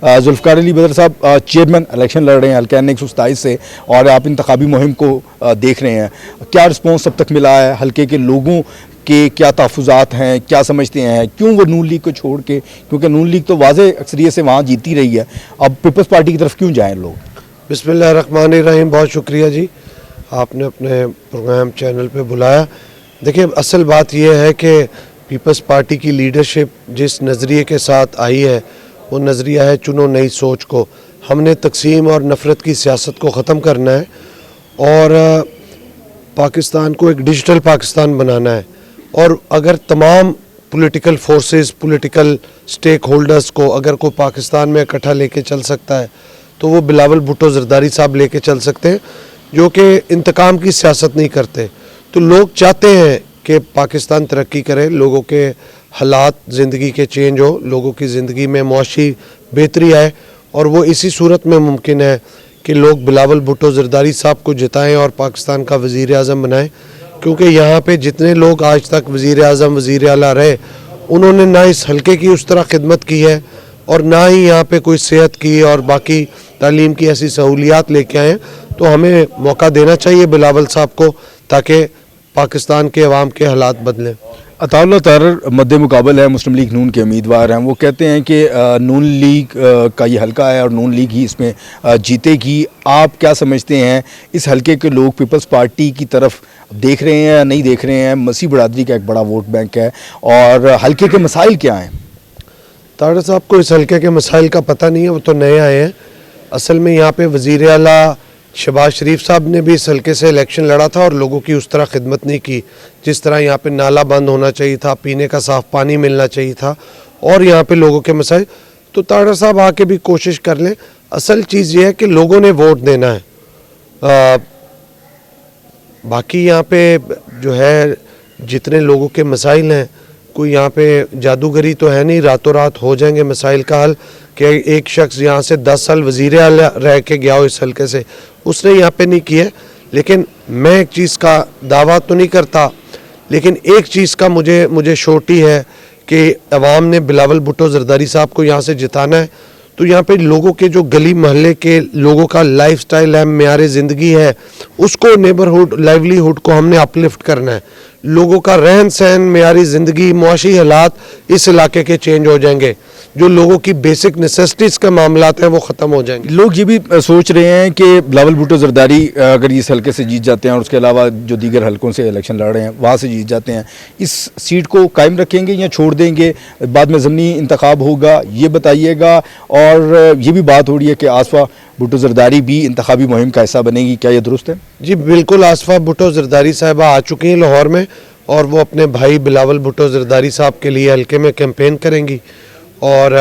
जुल्फ़िकार अली बदर साहब chairman election लड़ रहे हैं हल्का N 127 से, और आप इंतखाबी मुहिम को देख रहे हैं। क्या रिस्पॉन्स अब तक मिला है? हल्के के लोगों के क्या तहफ़्फ़ुज़ात हैं, क्या समझते हैं, क्यों वो नून लीग को छोड़ के, क्योंकि नून लीग तो वाज़े अक्सरियत से वहाँ जीती रही है, अब पीपल्स पार्टी की तरफ क्यों जाएँ लोग? बिस्मिल्लाहिर्रहमानिर्रहीम, बहुत शुक्रिया जी, आपने अपने प्रोग्राम चैनल पे बुलाया। देखिए, असल बात यह है कि पीपल्स पार्टी की लीडरशिप जिस नज़रिए के साथ आई है वो नज़रिया है चुनो नई सोच को। हमने तकसीम और नफ़रत की सियासत को ख़त्म करना है और पाकिस्तान को एक डिजिटल पाकिस्तान बनाना है। और अगर तमाम political forces, political stakeholders को अगर कोई पाकिस्तान में इकट्ठा लेके चल सकता है तो वो बिलावल भुट्टो ज़रदारी साहब लेके चल सकते हैं, जो कि इंतकाम की सियासत नहीं करते। तो लोग चाहते हैं कि पाकिस्तान तरक्की करे, लोगों के हालात ज़िंदगी के चेंज हो, लोगों की ज़िंदगी में मुआशी बेहतरी आए, और वो इसी सूरत में मुमकिन है कि लोग बिलावल भुट्टो ज़रदारी साहब को जिताएं और पाकिस्तान का वज़ीर आज़म बनाएं। क्योंकि यहाँ पे जितने लोग आज तक वज़ीर आज़म, वज़ीर आला रहे, उन्होंने ना इस हल्के की उस तरह खिदमत की है और ना ही यहाँ पे कोई सेहत की और बाकी तालीम की ऐसी सहूलियात लेके आए। तो हमें मौका देना चाहिए बिलावल साहब को, ताकि पाकिस्तान के अवाम के हालात बदलें। अताउल्लाह तारर मद्दे मुकाबल है, मुस्लिम लीग नून के उम्मीदवार हैं। वो कहते हैं कि नून लीग का ये हल्का है और नून लीग ही इसमें जीतेगी। आप क्या समझते हैं, इस हल्के के लोग पीपल्स पार्टी की तरफ देख रहे हैं या नहीं देख रहे हैं? मसीह बरादरी का एक बड़ा वोट बैंक है, और हल्के के मसाइल क्या हैं? तारर साहब को इस हल्के के मसाइल का पता नहीं है, वो तो नए आए हैं। असल में यहाँ पे वज़ीर आला शहबाज शरीफ साहब ने भी इस हल्के से इलेक्शन लड़ा था और लोगों की उस तरह खिदमत नहीं की जिस तरह यहाँ पे नाला बंद होना चाहिए था, पीने का साफ़ पानी मिलना चाहिए था, और यहाँ पे लोगों के मसाइल। तो तारर साहब आके भी कोशिश कर लें। असल चीज़ ये है कि लोगों ने वोट देना है। बाकी यहाँ पे जो है जितने लोगों के मसाइल हैं, कोई यहाँ पे जादूगरी तो है नहीं, रातों रात हो जाएंगे मसाइल का हल। कि एक शख्स यहाँ से 10 साल वज़ीर आला रह के गया हो इस हल्के से, उसने यहाँ पे नहीं किया। लेकिन मैं एक चीज़ का दावा तो नहीं करता, लेकिन एक चीज़ का मुझे श्योरिटी है कि अवाम ने बिलावल भुट्टो ज़रदारी साहब को यहाँ से जिताना है। तो यहाँ पे लोगों के जो गली महल्ले के लोगों का लाइफस्टाइल है, मेयार ज़िंदगी है, उसको नेबरहुड लाइवलीहुड को हमने अपलिफ्ट करना है। लोगों का रहन सहन, मेयारी ज़िंदगी, मुआशी हालात इस इलाके के चेंज हो जाएंगे। जो लोगों की बेसिक नेसेसिटीज़ का मामलात हैं वो ख़त्म हो जाएंगे। लोग ये भी सोच रहे हैं कि बिलावल भुट्टो ज़रदारी अगर इस हल्के से जीत जाते हैं और उसके अलावा जो दीगर हल्कों से इलेक्शन लड़ रहे हैं वहाँ से जीत जाते हैं, इस सीट को कायम रखेंगे या छोड़ देंगे? बाद में ज़मीनी इंतखाब होगा, ये बताइएगा। और ये भी बात हो रही है कि आसफा भुट्टो ज़रदारी भी इंतखाबी मुहिम का हिस्सा बनेगी, क्या ये दुरुस्त है? जी बिल्कुल, आसफा भुट्टो ज़रदारी साहिबा आ चुकी हैं लाहौर में, और वो अपने भाई बिलावल भुट्टो ज़रदारी साहब के लिए हल्के में कैंपेन करेंगी, और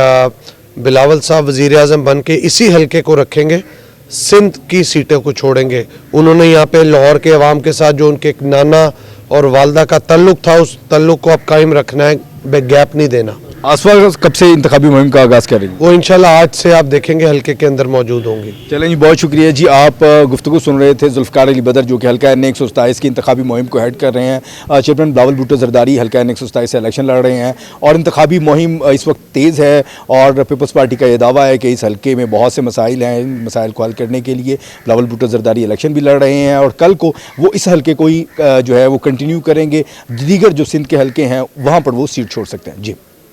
बिलावल साहब वज़ीर आज़म बन के इसी हल्के को रखेंगे, सिंध की सीटों को छोड़ेंगे। उन्होंने यहाँ पे लाहौर के अवाम के साथ जो उनके नाना और वालदा का तल्लुक़ था, उस तल्लुक़ को अब कायम रखना है, गैप नहीं देना। आसफा कब से इंतखाबी मुहिम का आगाज़ करेंगे? वो इंशाल्लाह आज से आप देखेंगे हल्के के अंदर मौजूद होंगी। चलें जी, बहुत शुक्रिया जी। आप गुफ्तगू सुन रहे थे जुल्फ़िकार अली बदर, जो कि हल्का N 127 की इंतखाबी मुहिम को हेड कर रहे हैं। चेयरमैन बिलावल भुट्टो ज़रदारी हल्का N 127 से इलेक्शन लड़ रहे हैं, और इंतखाबी मुहिम इस वक्त तेज़ है, और पीपल्स पार्टी का ये दावा है कि इस हल्के में बहुत से मसाइल हैं। इन मसाइल को हल करने के लिए बिलावल भुट्टो ज़रदारी इलेक्शन भी लड़ रहे हैं, और कल को वो इस हल्के को ही जो है वो कंटिन्यू करेंगे। दीगर जो सिंध के हल्के हैं वहाँ पर वो सीट छोड़ सकते हैं। जी।